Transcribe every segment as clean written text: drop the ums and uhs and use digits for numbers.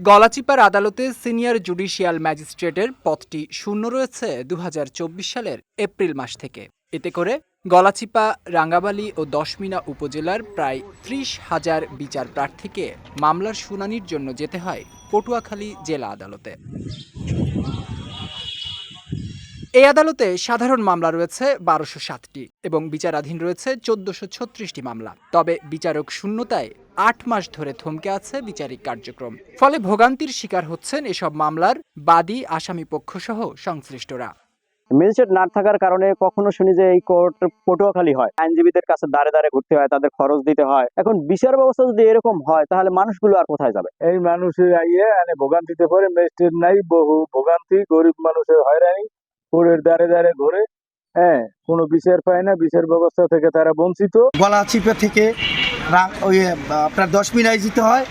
গলাচিপার আদালতে senior judicial ম্যাজিস্ট্রেটের পদটি শূন্য রয়েছে ২০২৪ সালের এপ্রিল মাস থেকে। এতে করে গলাচিপা, রাঙ্গাবালী ও দশমিনা উপজেলার প্রায় ৩০,০০০ বিচার প্রার্থীকে মামলার শুনানির জন্য যেতে হয় পটুয়াখালী জেলা আদালতে। এই আদালতে সাধারণ মামলা রয়েছে ১২০৭টি এবং বিচারাধীন রয়েছে ১৪৩৬টি মামলা। তবে বিচারক শূন্যতায় ৮ মাস ধরে থমকে আছে বিচারিক কার্যক্রম। ফলে ভোগান্তির শিকার হচ্ছেন এসব মামলার বাদী, আসামি পক্ষসহ সংশ্লিষ্টরা। ম্যাজিস্ট্রেট না থাকার কারণে কখনো শুনি যে এই কোর্ট পটুয়াখালী হয়, আইনজীবীদের কাছে দাঁড়ে দাঁড়ে ঘুরতে হয়, তাদের খরচ দিতে হয়। এখন বিচার ব্যবস্থা যদি এরকম হয় তাহলে মানুষগুলো আর কোথায় যাবে? এই মানুষের আইয়ে ভোগান্তিতে পড়ে, ম্যাজিস্ট্রেট নাই, বহু ভোগান্তি, গরিব মানুষের হয়রানি, কোর্টের দাঁড়ে দাঁড়ে ঘুরে, কোনো বিচার পায় না, বিচার ব্যবস্থা থেকে তারা বঞ্চিত। গলাচিপা থেকে আপনার দশমিনায় যেতে হয়,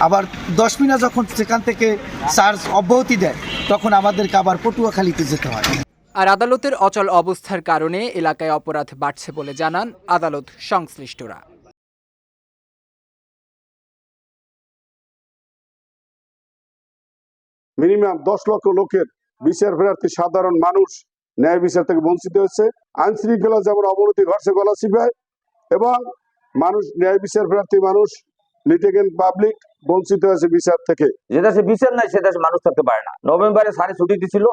আবার দশমিনা যখন সেখান থেকে চার্জ অব্যাহতি দেয় তখন আমাদেরকে আবার পটুয়াখালীতে যেতে হয়। আর আদালতের অচল অবস্থার কারণে এলাকায় অপরাধ বাড়ছে বলে জানান আদালত সংশ্লিষ্টরা। মিনিমাম ১০ লক্ষ লোকের বিচার প্রার্থী সাধারণ মানুষ ন্যায় বিচার থেকে বঞ্চিত হচ্ছে। আইন শৃঙ্খলা যেমন অবনতি ঘটছে গলাচিপায়, এবং মানুষ ন্যায় বিচার প্রার্থী মানুষ, লিটিগেন্ট পাবলিক বঞ্চিত হয়েছে বিচার থেকে। যে দেশে বিচার নাই সে দেশে মানুষ থাকতে পারে না। নভেম্বরে সারি ছুটি দিছিল,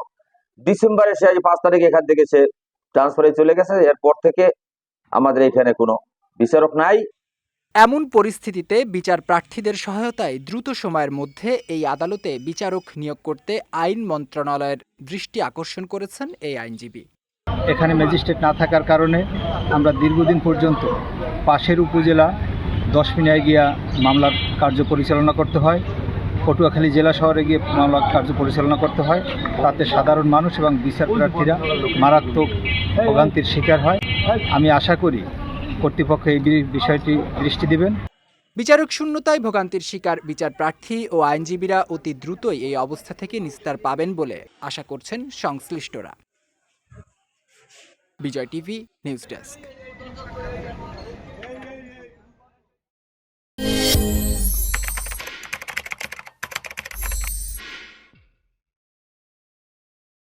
ডিসেম্বরে সে ৫ তারিখে এখান থেকে সে ট্রান্সফারে চলে গেছে। এরপর থেকে আমাদের এখানে কোনো বিচারক নাই। এমন পরিস্থিতিতে বিচার প্রার্থীদের সহায়তায় দ্রুত সময়ের মধ্যে এই আদালতে বিচারক নিয়োগ করতে আইন মন্ত্রণালয়ের দৃষ্টি আকর্ষণ করেছেন এই আইনজীবী। এখানে ম্যাজিস্ট্রেট না থাকার কারণে আমরা দীর্ঘদিন পর্যন্ত পাশের উপজেলা দশমিনায় গিয়া মামলার কার্য পরিচালনা করতে হয়, পটুয়াখালী জেলা শহরে গিয়ে মামলার কার্য পরিচালনা করতে হয়। তাতে সাধারণ মানুষ এবং বিচার প্রার্থীরা মারাত্মক ভোগান্তির শিকার হয়। আমি আশা করি কর্তৃপক্ষ এই বিষয়টি দৃষ্টি দেবেন। বিচারক শূন্যতায় ভোগান্তির শিকার বিচার প্রার্থী ও আইনজীবীরা অতি দ্রুতই এই অবস্থা থেকে নিস্তার পাবেন বলে আশা করছেন সংশ্লিষ্টরা। বিজয় টিভি নিউজ ডেস্ক।